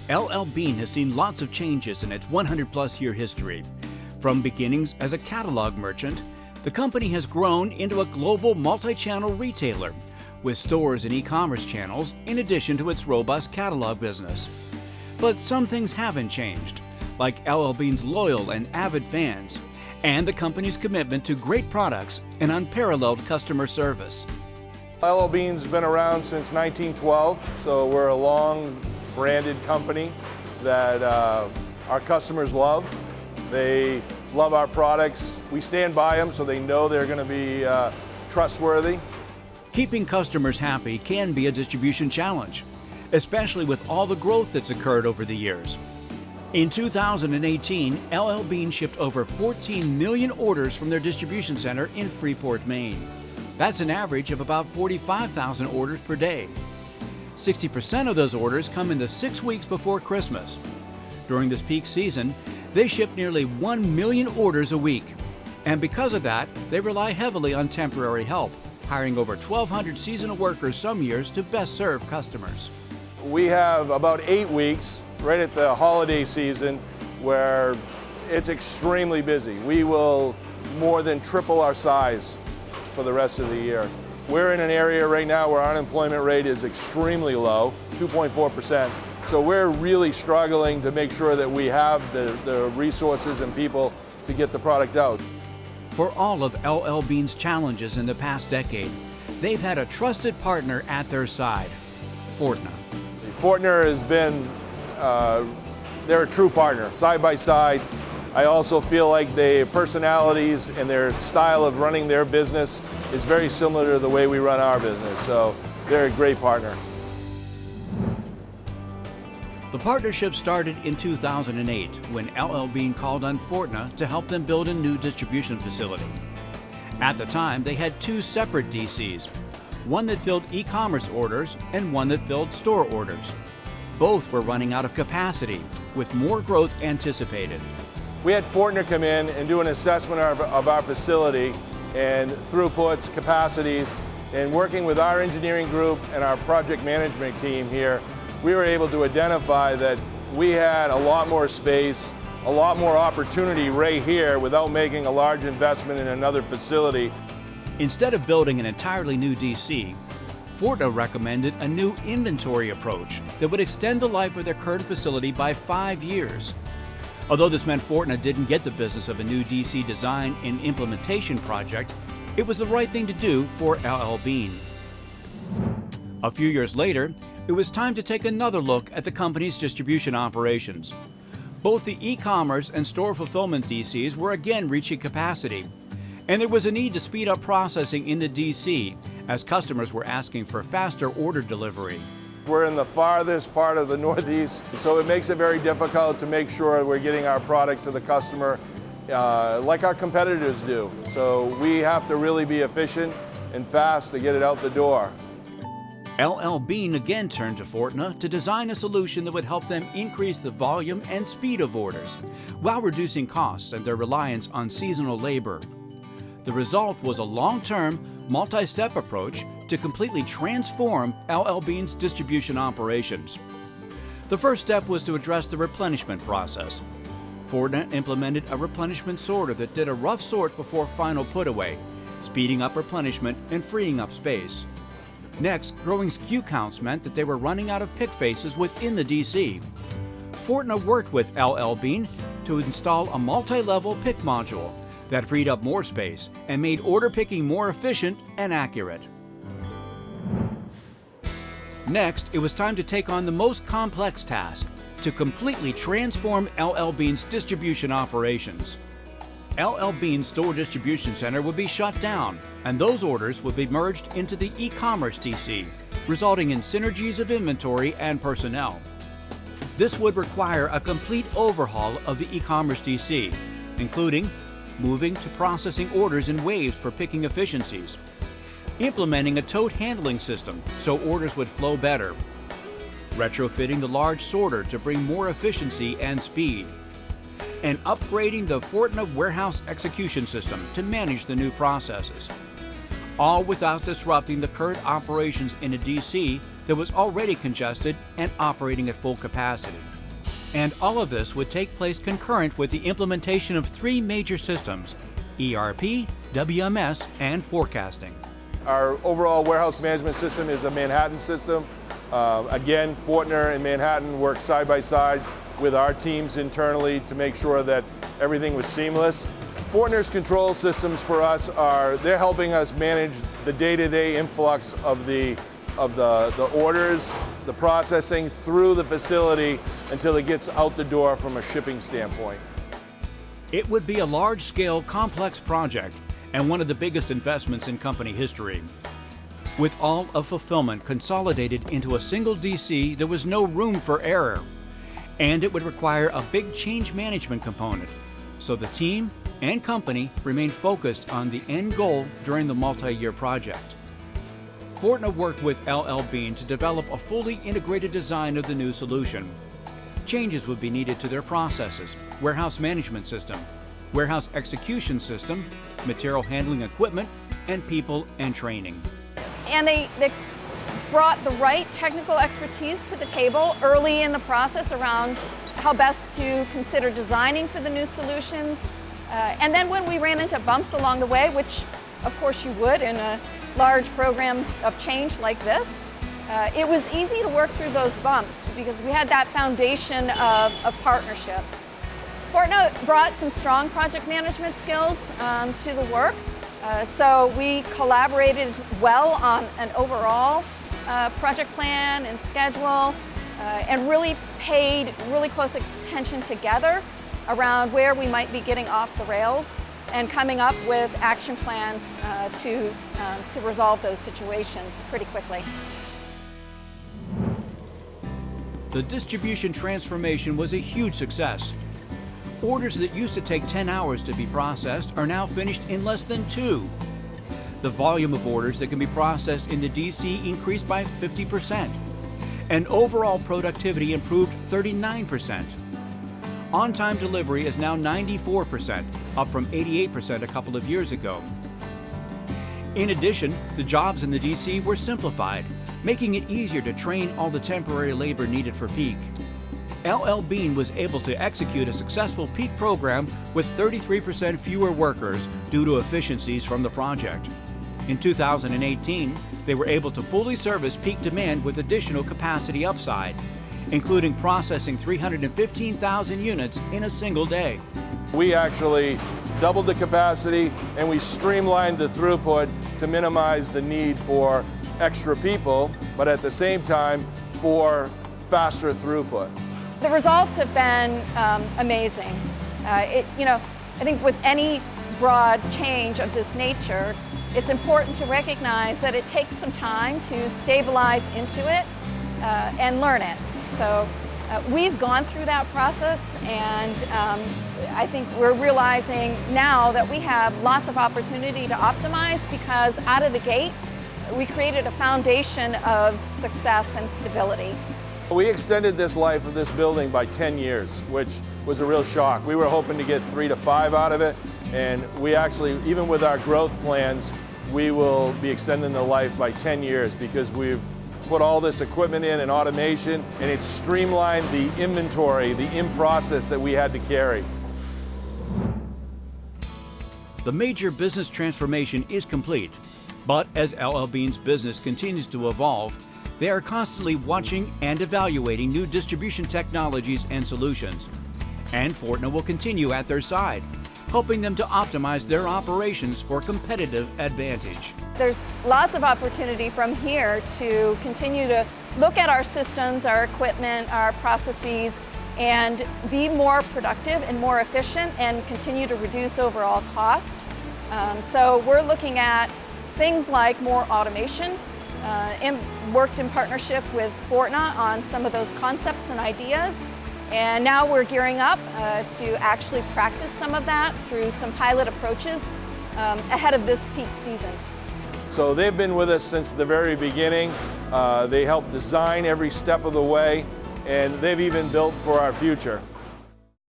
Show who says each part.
Speaker 1: L.L.Bean has seen lots of changes in its 100-plus year history. From beginnings as a catalog merchant, the company has grown into a global multi-channel retailer with stores and e-commerce channels in addition to its robust catalog business. But some things haven't changed, like L.L.Bean's loyal and avid fans, and the company's commitment to great products and unparalleled customer service.
Speaker 2: L.L.Bean's been around since 1912, so we're a long branded company that our customers love. They love our products. We stand by them so they know they're going to be trustworthy.
Speaker 1: Keeping customers happy can be a distribution challenge, especially with all the growth that's occurred over the years. In 2018, L.L.Bean shipped over 14 million orders from their distribution center in Freeport, Maine. That's an average of about 45,000 orders per day. 60% of those orders come in the 6 weeks before Christmas. During this peak season, they ship nearly 1 million orders a week. And because of that, they rely heavily on temporary help, hiring over 1,200 seasonal workers some years to best serve customers.
Speaker 2: We have about 8 weeks right at the holiday season where it's extremely busy. We will more than triple our size for the rest of the year. We're in an area right now where our unemployment rate is extremely low, 2.4%. So we're really struggling to make sure that we have the resources and people to get the product out.
Speaker 1: For all of L.L.Bean's challenges in the past decade, they've had a trusted partner at their side, Fortna.
Speaker 2: Fortna has been, they're a true partner, side by side. I also feel like their personalities and their style of running their business is very similar to the way we run our business, so they're a great partner.
Speaker 1: The partnership started in 2008 when L.L.Bean called on Fortna to help them build a new distribution facility. At the time, they had 2 separate DCs, one that filled e-commerce orders and one that filled store orders. Both were running out of capacity, with more growth anticipated.
Speaker 2: We had Fortna come in and do an assessment of our facility and throughputs, capacities, and working with our engineering group and our project management team here, we were able to identify that we had a lot more space, a lot more opportunity right here without making a large investment in another facility.
Speaker 1: Instead of building an entirely new DC, Fortna recommended a new inventory approach that would extend the life of their current facility by 5 years. Although this meant Fortna didn't get the business of a new DC design and implementation project, it was the right thing to do for L.L.Bean. A few years later, it was time to take another look at the company's distribution operations. Both the e-commerce and store fulfillment DCs were again reaching capacity, and there was a need to speed up processing in the DC as customers were asking for faster order delivery.
Speaker 2: We're in the farthest part of the Northeast, so it makes it very difficult to make sure we're getting our product to the customer like our competitors do. So we have to really be efficient and fast to get it out the door.
Speaker 1: L.L.Bean again turned to Fortna to design a solution that would help them increase the volume and speed of orders while reducing costs and their reliance on seasonal labor. The result was a long-term, multi-step approach to completely transform L.L.Bean's distribution operations. The first step was to address the replenishment process. Fortna implemented a replenishment sorter that did a rough sort before final put-away, speeding up replenishment and freeing up space. Next, growing SKU counts meant that they were running out of pick faces within the DC. Fortna worked with L.L.Bean to install a multi-level pick module that freed up more space and made order picking more efficient and accurate. Next, it was time to take on the most complex task, to completely transform L.L.Bean's distribution operations. L.L.Bean's store distribution center would be shut down, and those orders would be merged into the e-commerce DC, resulting in synergies of inventory and personnel. This would require a complete overhaul of the e-commerce DC, including moving to processing orders in waves for picking efficiencies, implementing a tote handling system so orders would flow better, retrofitting the large sorter to bring more efficiency and speed, and upgrading the Fortna warehouse execution system to manage the new processes, all without disrupting the current operations in a DC that was already congested and operating at full capacity. And all of this would take place concurrent with the implementation of 3 major systems: ERP, WMS, and forecasting.
Speaker 2: Our overall warehouse management system is a Manhattan system. Again, Fortna and Manhattan work side by side with our teams internally to make sure that everything was seamless. Fortner's control systems for us they're helping us manage the day-to-day influx of the orders, the processing through the facility until it gets out the door from a shipping standpoint.
Speaker 1: It would be a large-scale, complex project and one of the biggest investments in company history. With all of fulfillment consolidated into a single DC, there was no room for error, and it would require a big change management component. So the team and company remained focused on the end goal during the multi-year project. Fortna worked with L.L.Bean to develop a fully integrated design of the new solution. Changes would be needed to their processes, warehouse management system, warehouse execution system, material handling equipment, and people and training.
Speaker 3: And they brought the right technical expertise to the table early in the process around how best to consider designing for the new solutions. And then when we ran into bumps along the way, which of course you would in a large program of change like this, it was easy to work through those bumps because we had that foundation of partnership. Fortna brought some strong project management skills to the work. So we collaborated well on an overall project plan and schedule and really paid really close attention together around where we might be getting off the rails and coming up with action plans to resolve those situations pretty quickly.
Speaker 1: The distribution transformation was a huge success. Orders that used to take 10 hours to be processed are now finished in less than 2. The volume of orders that can be processed in the DC increased by 50%, and overall productivity improved 39%. On-time delivery is now 94%, up from 88% a couple of years ago. In addition, the jobs in the DC were simplified, making it easier to train all the temporary labor needed for peak. L.L.Bean was able to execute a successful peak program with 33% fewer workers due to efficiencies from the project. In 2018, they were able to fully service peak demand with additional capacity upside, including processing 315,000 units in a single day.
Speaker 2: We actually doubled the capacity and we streamlined the throughput to minimize the need for extra people, but at the same time for faster throughput.
Speaker 3: The results have been amazing. I think with any broad change of this nature, it's important to recognize that it takes some time to stabilize into it and learn it. So we've gone through that process, and I think we're realizing now that we have lots of opportunity to optimize because out of the gate, we created a foundation of success and stability.
Speaker 2: We extended this life of this building by 10 years, which was a real shock. We were hoping to get 3 to 5 out of it, and we actually, even with our growth plans, we will be extending the life by 10 years because we've put all this equipment in and automation, and it's streamlined the inventory, the in-process that we had to carry.
Speaker 1: The major business transformation is complete, but as L.L.Bean's business continues to evolve, they are constantly watching and evaluating new distribution technologies and solutions. And Fortna will continue at their side, helping them to optimize their operations for competitive advantage.
Speaker 3: There's lots of opportunity from here to continue to look at our systems, our equipment, our processes, and be more productive and more efficient and continue to reduce overall cost. So we're looking at things like more automation, and worked in partnership with Fortna on some of those concepts and ideas. And now we're gearing up to actually practice some of that through some pilot approaches ahead of this peak season.
Speaker 2: So they've been with us since the very beginning. They helped design every step of the way, and they've even built for our future.